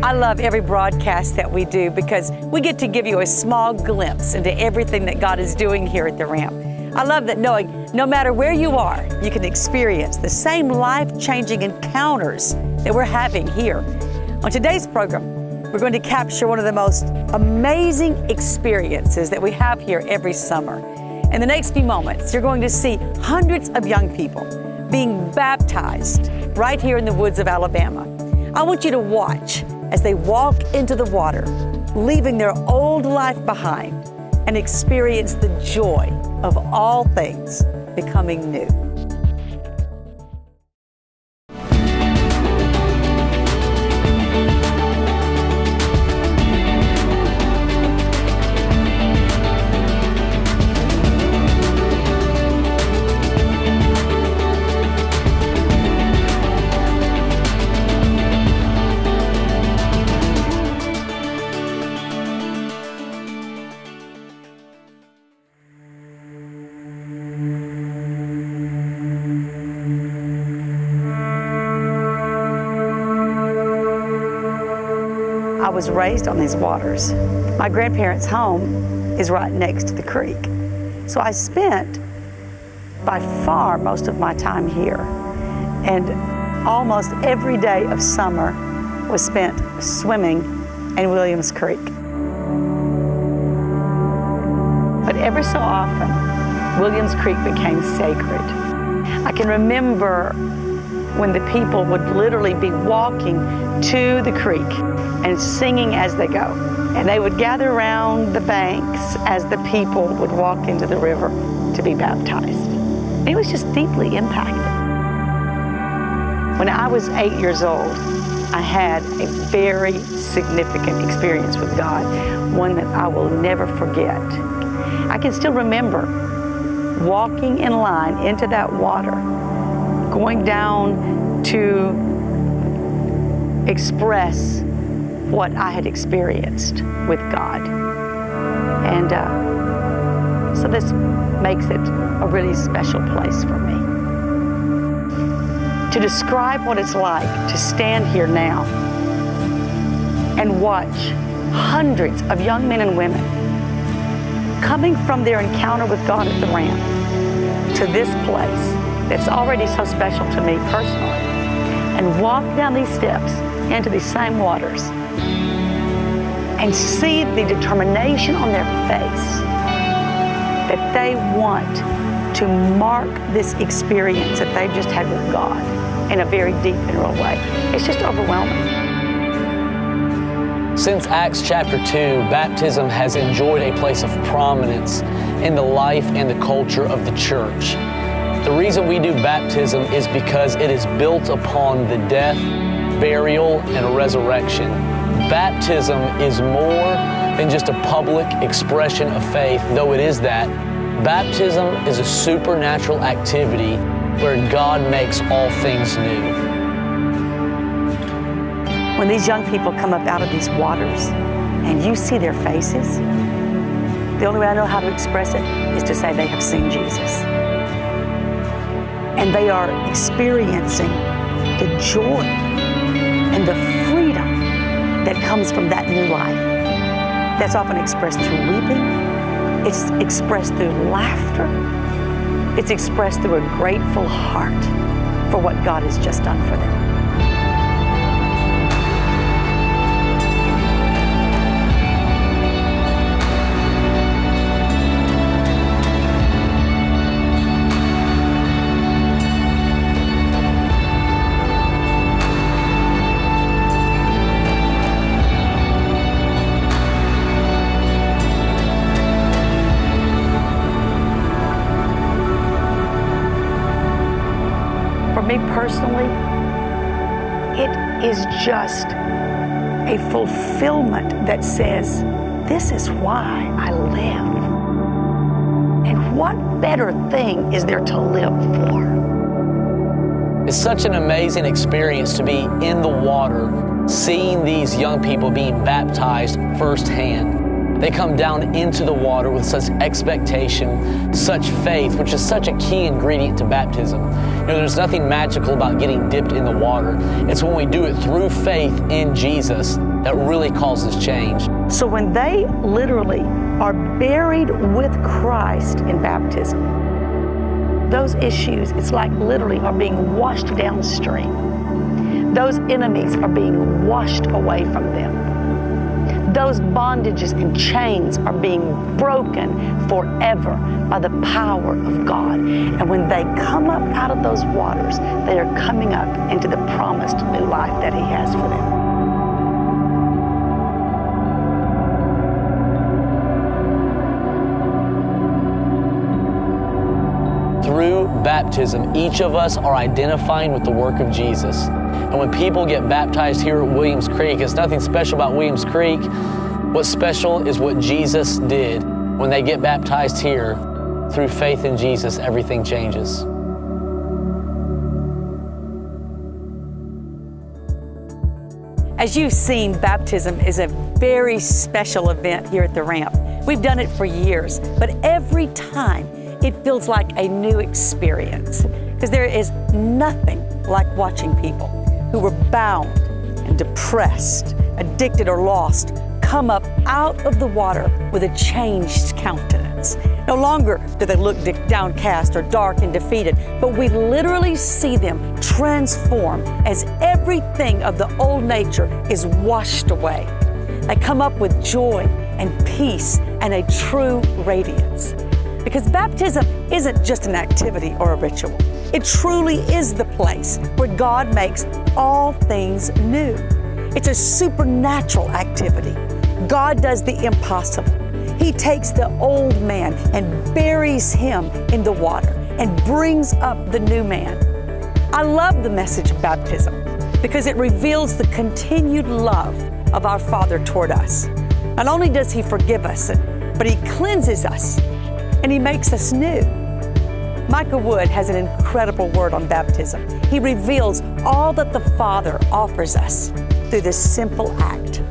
I love every broadcast that we do because we get to give you a small glimpse into everything that God is doing here at the Ramp. I love that knowing no matter where you are, you can experience the same life-changing encounters that we're having here. On today's program, we're going to capture one of the most amazing experiences that we have here every summer. In the next few moments, you're going to see hundreds of young people being baptized right here in the woods of Alabama. I want you to watch as they walk into the water, leaving their old life behind, and experience the joy of all things becoming new. I was raised on these waters. My grandparents' home is right next to the creek. So I spent by far most of my time here. And almost every day of summer was spent swimming in Williams Creek. But every so often, Williams Creek became sacred. I can remember when the people would literally be walking to the creek and singing as they go. And they would gather around the banks as the people would walk into the river to be baptized. And it was just deeply impacted. When I was 8 years old, I had a very significant experience with God, one that I will never forget. I can still remember walking in line into that water, going down to express what I had experienced with God. And so this makes it a really special place for me. To describe what it's like to stand here now and watch hundreds of young men and women coming from their encounter with God at the Ramp to this place that's already so special to me personally, and walk down these steps into these same waters and see the determination on their face that they want to mark this experience that they've just had with God in a very deep and real way. It's just overwhelming. Since Acts chapter 2, baptism has enjoyed a place of prominence in the life and the culture of the church. The reason we do baptism is because it is built upon the death, burial, and resurrection. Baptism is more than just a public expression of faith, though it is that. Baptism is a supernatural activity where God makes all things new. When these young people come up out of these waters and you see their faces, the only way I know how to express it is to say they have seen Jesus. And they are experiencing the joy and the freedom that comes from that new life. That's often expressed through weeping. It's expressed through laughter. It's expressed through a grateful heart for what God has just done for them. For me personally, it is just a fulfillment that says, this is why I live. And what better thing is there to live for? It's such an amazing experience to be in the water, seeing these young people being baptized firsthand. They come down into the water with such expectation, such faith, which is such a key ingredient to baptism. You know, there's nothing magical about getting dipped in the water. It's when we do it through faith in Jesus that really causes change. So when they literally are buried with Christ in baptism, those issues, it's like literally are being washed downstream. Those enemies are being washed away from them. Those bondages and chains are being broken forever by the power of God. And when they come up out of those waters, they are coming up into the promised new life that He has for them. Through baptism, each of us are identifying with the work of Jesus. And when people get baptized here at Williams Creek, it's nothing special about Williams Creek. What's special is what Jesus did. When they get baptized here, through faith in Jesus, everything changes. As you've seen, baptism is a very special event here at the Ramp. We've done it for years, but every time it feels like a new experience, because there is nothing like watching people who were bound and depressed, addicted or lost, come up out of the water with a changed countenance. No longer do they look downcast or dark and defeated, but we literally see them transform as everything of the old nature is washed away. They come up with joy and peace and a true radiance. Because baptism isn't just an activity or a ritual. It truly is the place where God makes all things new. It's a supernatural activity. God does the impossible. He takes the old man and buries him in the water and brings up the new man. I love the message of baptism because it reveals the continued love of our Father toward us. Not only does He forgive us, but He cleanses us and He makes us new. Micah Wood has an incredible word on baptism. He reveals all that the Father offers us through this simple act.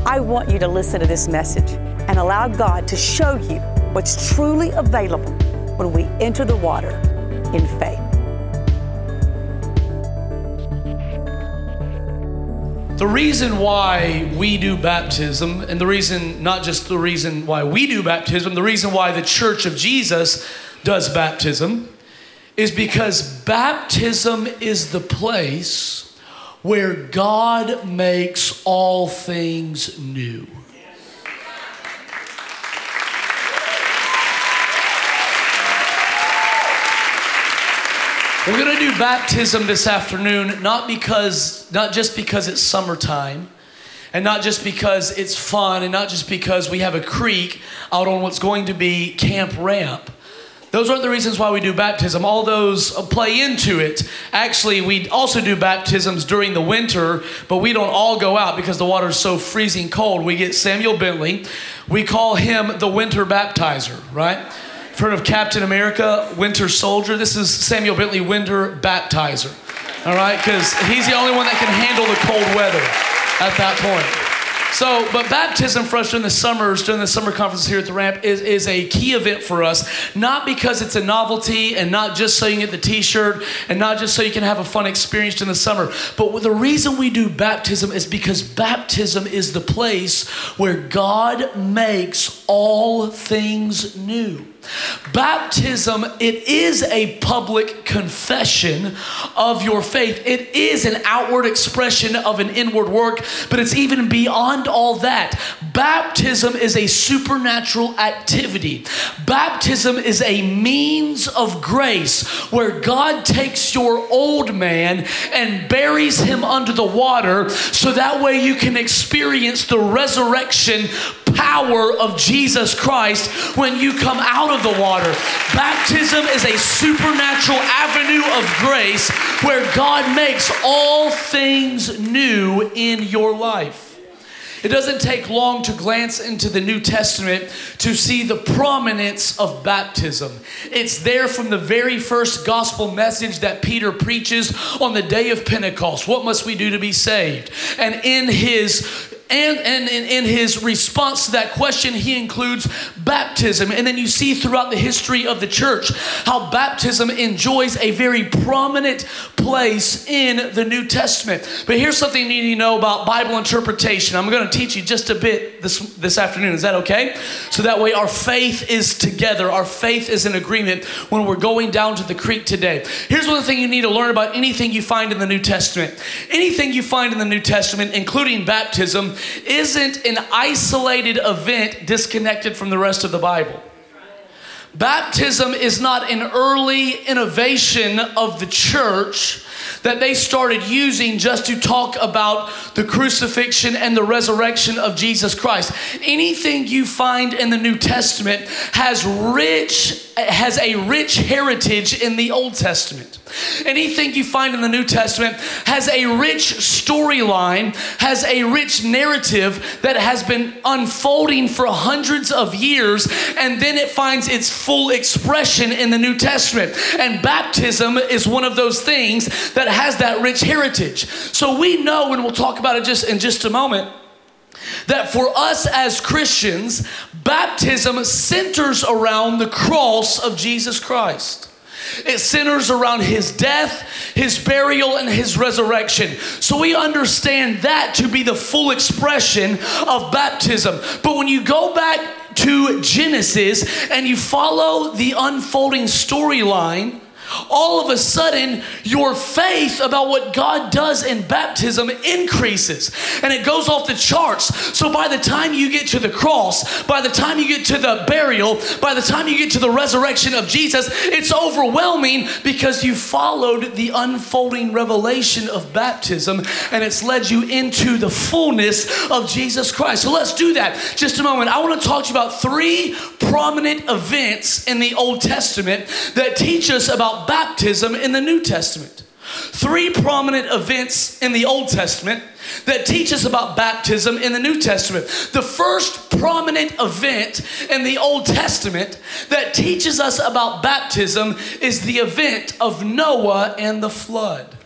I want you to listen to this message and allow God to show you what's truly available when we enter the water in faith. The reason why we do baptism, and the reason, not just the reason why we do baptism, the reason why the Church of Jesus does baptism, is because baptism is the place where God makes all things new. We're going to do baptism this afternoon, not just because it's summertime, and not just because it's fun, and not just because we have a creek out on what's going to be Camp Ramp. Those aren't the reasons why we do baptism. All those play into it. Actually, we also do baptisms during the winter, but we don't all go out because the water is so freezing cold. We get Samuel Bentley. We call him the winter baptizer, right? Heard of Captain America, Winter Soldier? This is Samuel Bentley, Winter Baptizer. All right, because he's the only one that can handle the cold weather at that point. So, but baptism for us during the summer conferences here at the Ramp is a key event for us, not because it's a novelty and not just so you can get the t-shirt and not just so you can have a fun experience in the summer, but the reason we do baptism is because baptism is the place where God makes all things new. Baptism, it is a public confession of your faith. It is an outward expression of an inward work, but it's even beyond all that. Baptism is a supernatural activity. Baptism is a means of grace where God takes your old man and buries him under the water so that way you can experience the resurrection power of Jesus Christ when you come out of the water. Baptism is a supernatural avenue of grace where God makes all things new in your life. It doesn't take long to glance into the New Testament to see the prominence of baptism. It's there from the very first gospel message that Peter preaches on the day of Pentecost. What must we do to be saved? And in his And in his response to that question, he includes baptism. And then you see throughout the history of the church how baptism enjoys a very prominent place in the New Testament. But here's something you need to know about Bible interpretation. I'm going to teach you just a bit this afternoon. Is that okay? So that way our faith is together. Our faith is in agreement when we're going down to the creek today. Here's one thing you need to learn about anything you find in the New Testament. Anything you find in the New Testament, including baptism, isn't an isolated event disconnected from the rest of the Bible. Baptism is not an early innovation of the church that they started using just to talk about the crucifixion and the resurrection of Jesus Christ. Anything you find in the New Testament has a rich heritage in the Old Testament. Anything you find in the New Testament has a rich storyline, has a rich narrative that has been unfolding for hundreds of years, and then it finds its full expression in the New Testament. And baptism is one of those things that has that rich heritage. So we know, and we'll talk about it in just a moment, that for us as Christians, baptism centers around the cross of Jesus Christ. It centers around his death, his burial, and his resurrection. So we understand that to be the full expression of baptism. But when you go back to Genesis and you follow the unfolding storyline, all of a sudden, your faith about what God does in baptism increases. And it goes off the charts. So by the time you get to the cross, by the time you get to the burial, by the time you get to the resurrection of Jesus, it's overwhelming because you followed the unfolding revelation of baptism and it's led you into the fullness of Jesus Christ. So let's do that. Just a moment. I want to talk to you about 3 prominent events in the Old Testament that teach us about baptism in the New Testament. 3 prominent events in the Old Testament that teach us about baptism in the New Testament. The first prominent event in the Old Testament that teaches us about baptism is the event of Noah and the flood.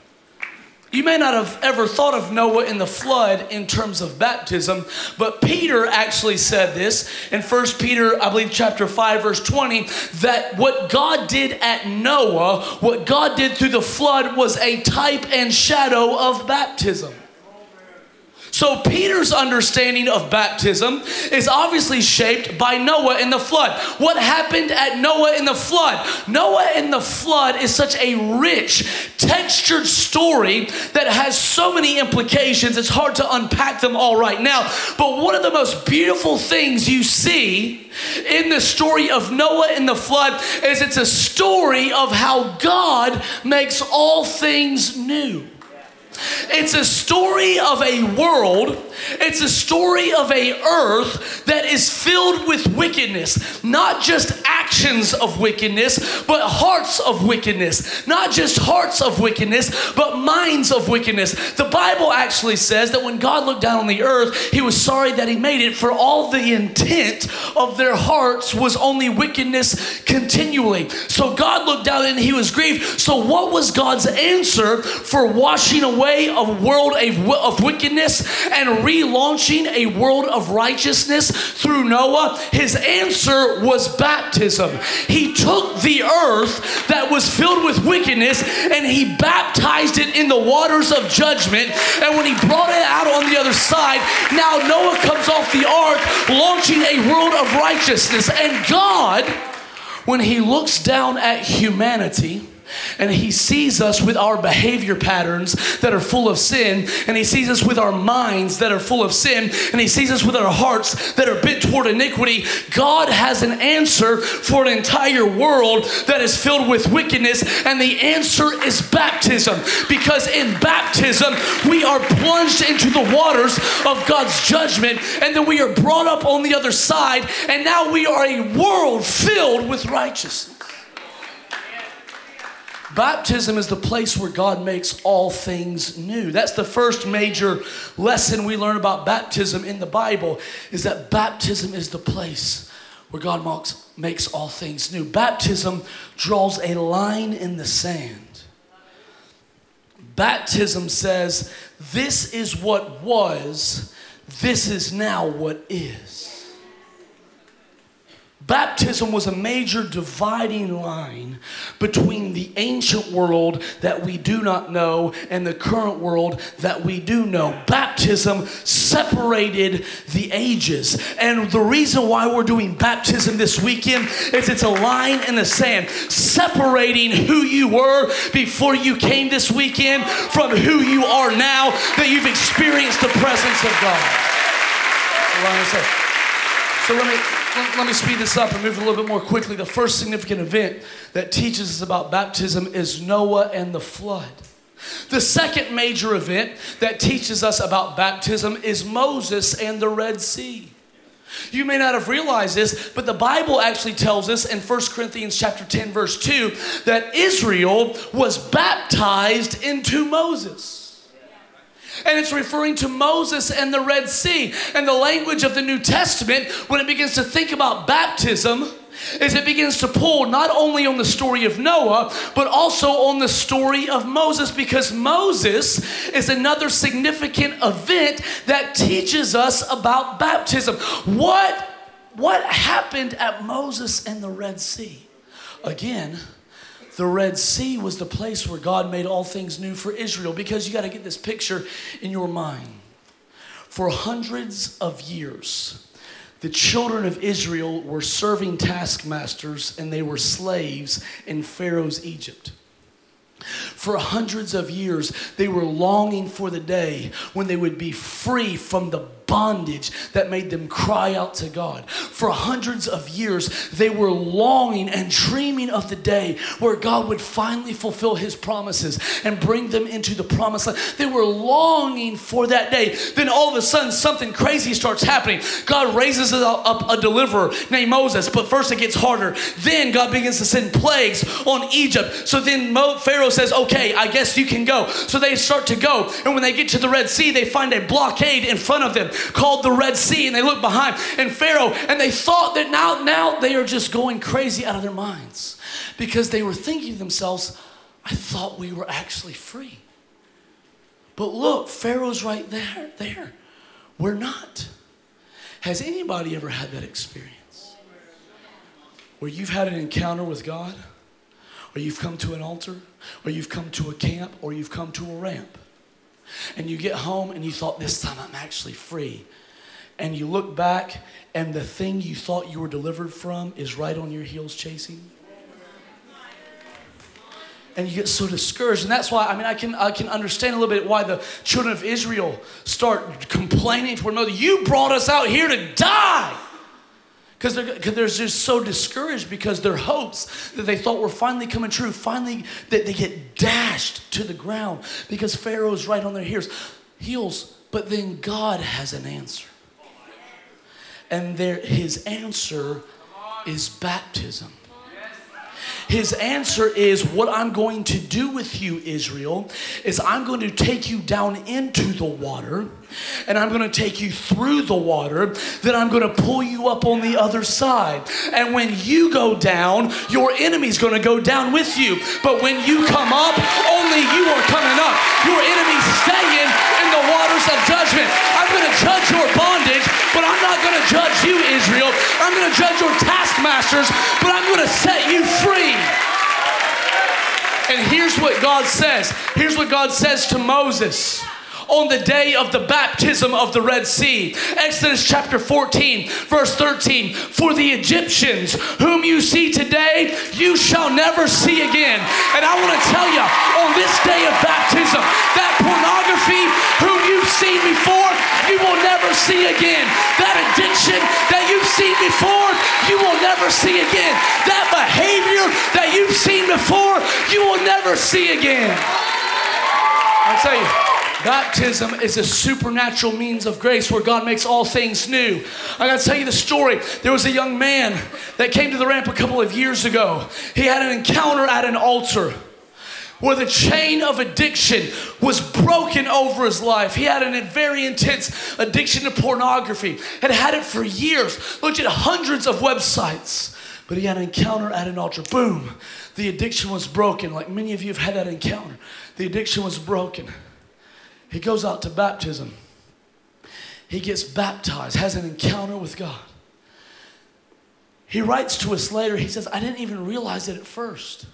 You may not have ever thought of Noah and the flood in terms of baptism, but Peter actually said this in 1 Peter, I believe chapter 5, verse 20, that what God did at Noah, what God did through the flood was a type and shadow of baptism. So Peter's understanding of baptism is obviously shaped by Noah and the flood. What happened at Noah and the flood? Noah and the flood is such a rich, textured story that has so many implications. It's hard to unpack them all right now. But one of the most beautiful things you see in the story of Noah and the flood is it's a story of how God makes all things new. It's a story of a world, it's a story of a earth that is filled with wickedness. Not just actions of wickedness, but hearts of wickedness. Not just hearts of wickedness, but minds of wickedness. The Bible actually says that when God looked down on the earth, he was sorry that he made it, for all the intent of their hearts was only wickedness continually. So God looked down and he was grieved. So what was God's answer for washing away a world of wickedness and relaunching a world of righteousness through Noah? His answer was baptism. He took the earth that was filled with wickedness and he baptized it in the waters of judgment. And when he brought it out on the other side, now Noah comes off the ark launching a world of righteousness. And God, when he looks down at humanity, and he sees us with our behavior patterns that are full of sin, and he sees us with our minds that are full of sin, and he sees us with our hearts that are bent toward iniquity. God has an answer for an entire world that is filled with wickedness, and the answer is baptism. Because in baptism, we are plunged into the waters of God's judgment, and then we are brought up on the other side, and now we are a world filled with righteousness. Baptism is the place where God makes all things new. That's the first major lesson we learn about baptism in the Bible, is that baptism is the place where God makes all things new. Baptism draws a line in the sand. Baptism says, this is what was, this is now what is. Baptism was a major dividing line between the ancient world that we do not know and the current world that we do know. Baptism separated the ages. And the reason why we're doing baptism this weekend is it's a line in the sand separating who you were before you came this weekend from who you are now that you've experienced the presence of God. So let me speed this up and move a little bit more quickly. The first significant event that teaches us about baptism is Noah and the flood. The second major event that teaches us about baptism is Moses and the Red Sea. You may not have realized this, but the Bible actually tells us in 1 Corinthians chapter 10, verse 2, that Israel was baptized into Moses. And it's referring to Moses and the Red Sea. And the language of the New Testament, when it begins to think about baptism, is it begins to pull not only on the story of Noah, but also on the story of Moses, because Moses is another significant event that teaches us about baptism. What happened at Moses and the Red Sea? Again, the Red Sea was the place where God made all things new for Israel, because you got to get this picture in your mind. For hundreds of years, the children of Israel were serving taskmasters and they were slaves in Pharaoh's Egypt. For hundreds of years, they were longing for the day when they would be free from the bondage that made them cry out to God. For hundreds of years, they were longing and dreaming of the day where God would finally fulfill his promises and bring them into the promised land. They were longing for that day. Then all of a sudden, something crazy starts happening. God raises up a deliverer named Moses, but first it gets harder. Then God begins to send plagues on Egypt. So then Pharaoh says, okay, I guess you can go. So they start to go. And when they get to the Red Sea, they find a blockade in front of them called the Red Sea, and they look behind, and Pharaoh, and they thought that now they are just going crazy out of their minds, because they were thinking to themselves, I thought we were actually free. But look, Pharaoh's right there. We're not. Has anybody ever had that experience where you've had an encounter with God, or you've come to an altar, or you've come to a camp, or you've come to a ramp, and you get home and you thought, this time I'm actually free. And you look back and the thing you thought you were delivered from is right on your heels chasing. And you get so discouraged. And that's why, I can understand a little bit why the children of Israel start complaining toward Moses. You brought us out here to die. Because they're just so discouraged, because their hopes that they thought were finally coming true, finally that they get dashed to the ground because Pharaoh's right on their heels. But then God has an answer. And his answer is baptism. His answer is, what I'm going to do with you, Israel, is I'm going to take you down into the water, and I'm going to take you through the water, then I'm going to pull you up on the other side. And when you go down, your enemy's going to go down with you. But when you come up, only you are coming up. Your enemy's staying in the waters of judgment. I'm going to judge your bondage, but I'm not going to judge you, Israel. I'm going to judge your taskmasters, but I'm going to set you free. And here's what God says. Here's what God says to Moses on the day of the baptism of the Red Sea. Exodus chapter 14, verse 13. For the Egyptians whom you see today, you shall never see again. And I want to tell you, on this day of baptism, that pornography whom you've seen before, you will never see again. That addiction that you've seen before, you will never see again. That behavior that you've seen before, you will never see again. I'll tell you, baptism is a supernatural means of grace where God makes all things new. I got to tell you the story. There was a young man that came to the ramp a couple of years ago. He had an encounter at an altar where the chain of addiction was broken over his life. He had a very intense addiction to pornography. Had it for years. Looked at hundreds of websites. But he had an encounter at an altar. Boom. The addiction was broken. Like many of you have had that encounter. The addiction was broken. He goes out to baptism. he gets baptized, has an encounter with God. He writes to us later, he says, I didn't even realize it at first.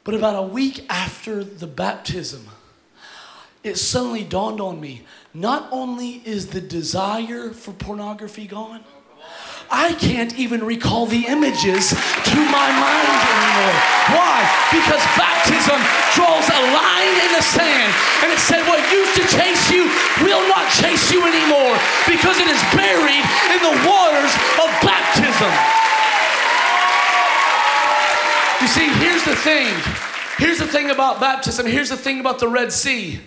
But about a week after the baptism, it suddenly dawned on me, not only is the desire for pornography gone, I can't even recall the images to my mind anymore. Why? Because baptism draws a line in the sand. And it said, what used to chase you will not chase you anymore, because it is buried in the waters of baptism. You see, here's the thing. Here's the thing about baptism. Here's the thing about the Red Sea.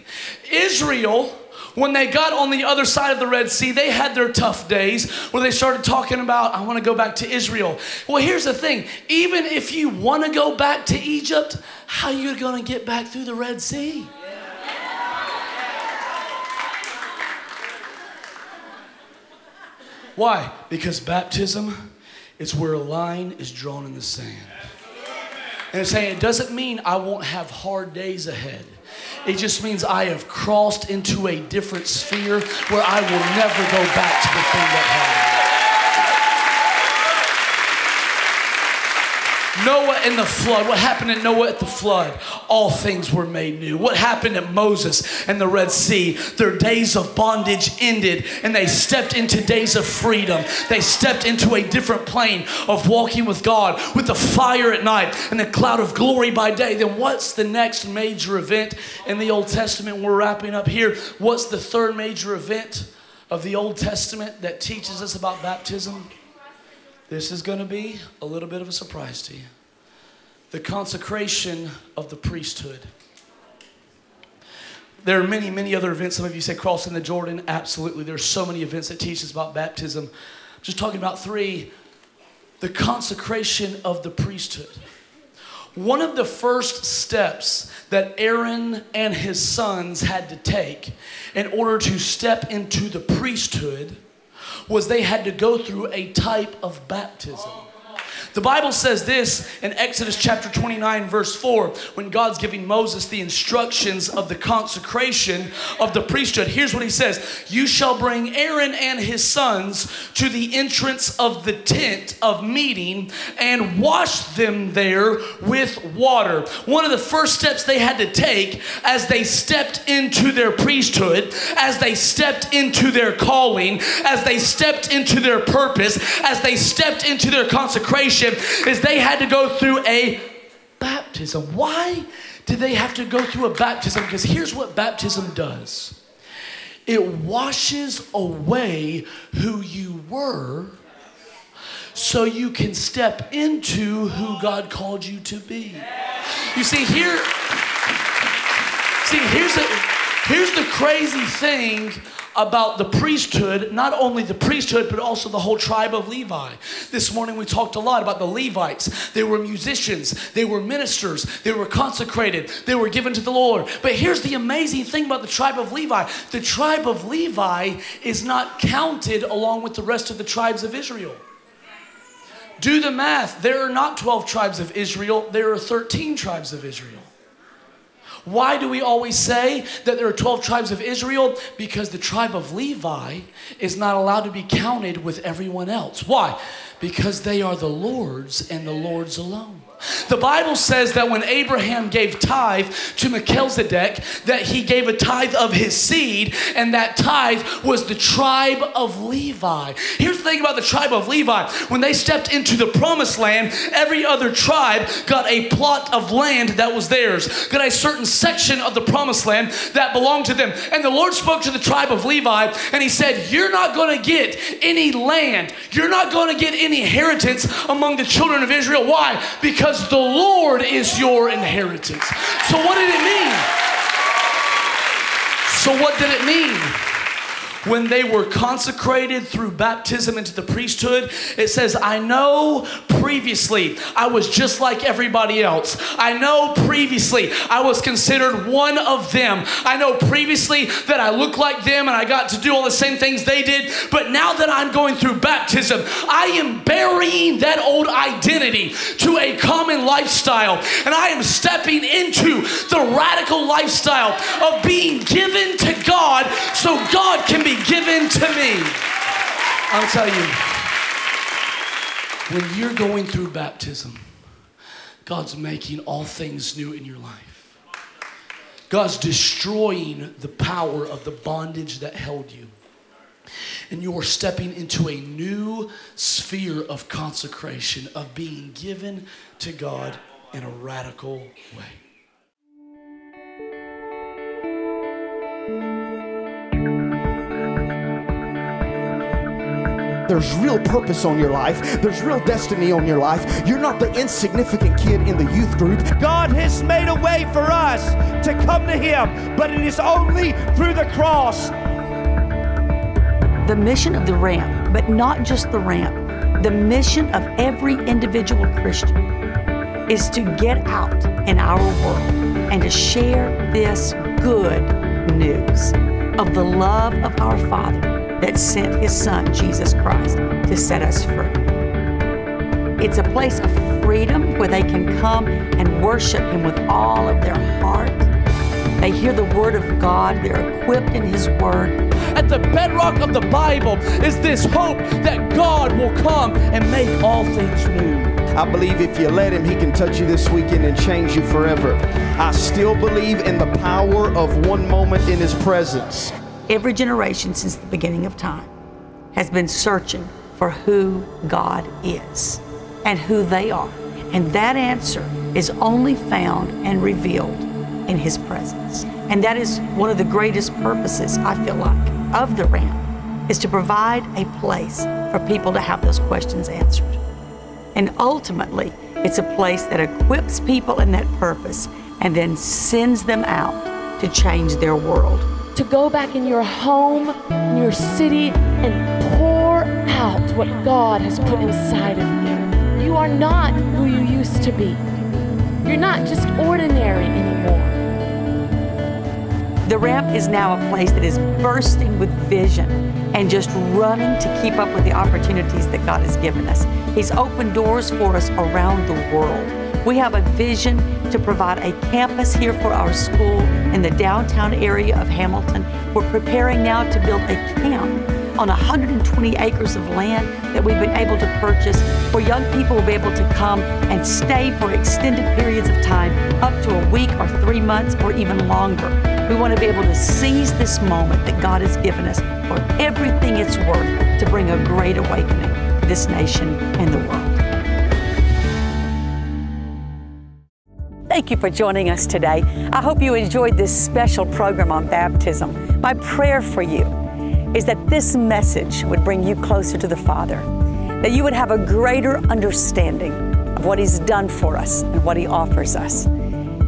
Israel, when they got on the other side of the Red Sea, they had their tough days where they started talking about, I want to go back to Israel. Well, here's the thing. Even if you want to go back to Egypt, how are you going to get back through the Red Sea? Why? Because baptism is where a line is drawn in the sand. And it's saying it doesn't mean I won't have hard days ahead. It just means I have crossed into a different sphere where I will never go back to the thing that happened. Noah and the flood. What happened to Noah at the flood? All things were made new. What happened to Moses and the Red Sea? Their days of bondage ended and they stepped into days of freedom. They stepped into a different plane of walking with God, with the fire at night and the cloud of glory by day. Then what's the next major event in the Old Testament? We're wrapping up here. What's the third major event of the Old Testament that teaches us about baptism? This is going to be a little bit of a surprise to you. The consecration of the priesthood. There are many, many other events. Some of you say crossing the Jordan. Absolutely. There's so many events that teach us about baptism. I'm just talking about three. The consecration of the priesthood. One of the first steps that Aaron and his sons had to take in order to step into the priesthood was they had to go through a type of baptism. The Bible says this in Exodus chapter 29 verse 4 when God's giving Moses the instructions of the consecration of the priesthood. Here's what he says. You shall bring Aaron and his sons to the entrance of the tent of meeting and wash them there with water. One of the first steps they had to take as they stepped into their priesthood, as they stepped into their calling, as they stepped into their purpose, as they stepped into their consecration, is they had to go through a baptism. Why did they have to go through a baptism? Because here's what baptism does. It washes away who you were so you can step into who God called you to be. You see, here's the crazy thing about the priesthood, not only the priesthood, but also the whole tribe of Levi. This morning we talked a lot about the Levites. They were musicians, they were ministers, they were consecrated, they were given to the Lord. But here's the amazing thing about the tribe of Levi. The tribe of Levi is not counted along with the rest of the tribes of Israel. Do the math. There are not 12 tribes of Israel, there are 13 tribes of Israel. Why do we always say that there are 12 tribes of Israel? Because the tribe of Levi is not allowed to be counted with everyone else. Why? Because they are the Lord's and the Lord's alone. The Bible says that when Abraham gave tithe to Melchizedek, that he gave a tithe of his seed, and that tithe was the tribe of Levi. Here's the thing about the tribe of Levi. When they stepped into the promised land, every other tribe got a plot of land that was theirs, got a certain section of the promised land that belonged to them. And the Lord spoke to the tribe of Levi, and he said, you're not going to get any land. You're not going to get any inheritance among the children of Israel. Why? Because the Lord is your inheritance. So what did it mean? When they were consecrated through baptism into the priesthood, it says, I know previously I was just like everybody else. I know previously I was considered one of them. I know previously that I looked like them and I got to do all the same things they did. But now that I'm going through baptism, I am burying that old identity to a common lifestyle. And I am stepping into the radical lifestyle of being given to God so God can be be given to me. I'll tell you, when you're going through baptism, God's making all things new in your life. God's destroying the power of the bondage that held you. And you're stepping into a new sphere of consecration, of being given to God in a radical way. There's real purpose on your life. There's real destiny on your life. You're not the insignificant kid in the youth group. God has made a way for us to come to Him, but it is only through the cross. The mission of the ramp, but not just the ramp, the mission of every individual Christian is to get out in our world and to share this good news of the love of our Father that sent His Son, Jesus Christ, to set us free. It's a place of freedom where they can come and worship Him with all of their heart. They hear the Word of God. They're equipped in His Word. At the bedrock of the Bible is this hope that God will come and make all things new. I believe if you let Him, He can touch you this weekend and change you forever. I still believe in the power of one moment in His presence. Every generation since the beginning of time has been searching for who God is and who they are. And that answer is only found and revealed in His presence. And that is one of the greatest purposes, I feel like, of the ramp, is to provide a place for people to have those questions answered. And ultimately, it's a place that equips people in that purpose and then sends them out to change their world. To go back in your home, in your city, and pour out what God has put inside of you. You are not who you used to be. You're not just ordinary anymore. The ramp is now a place that is bursting with vision and just running to keep up with the opportunities that God has given us. He's opened doors for us around the world. We have a vision to provide a campus here for our school in the downtown area of Hamilton. We're preparing now to build a camp on 120 acres of land that we've been able to purchase, where young people will be able to come and stay for extended periods of time, up to a week or 3 months or even longer. We want to be able to seize this moment that God has given us for everything it's worth to bring a great awakening to this nation and the world. Thank you for joining us today. I hope you enjoyed this special program on baptism. My prayer for you is that this message would bring you closer to the Father, that you would have a greater understanding of what He's done for us and what He offers us.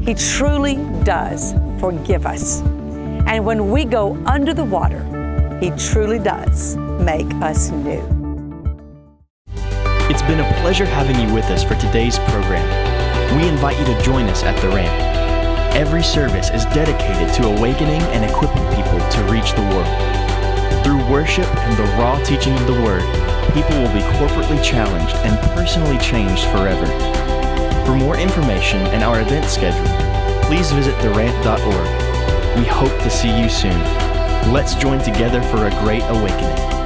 He truly does forgive us. And when we go under the water, He truly does make us new. It's been a pleasure having you with us for today's program. We invite you to join us at the ramp. Every service is dedicated to awakening and equipping people to reach the world. Through worship and the raw teaching of the Word, people will be corporately challenged and personally changed forever. For more information and our event schedule, please visit theramp.org. We hope to see you soon. Let's join together for a great awakening.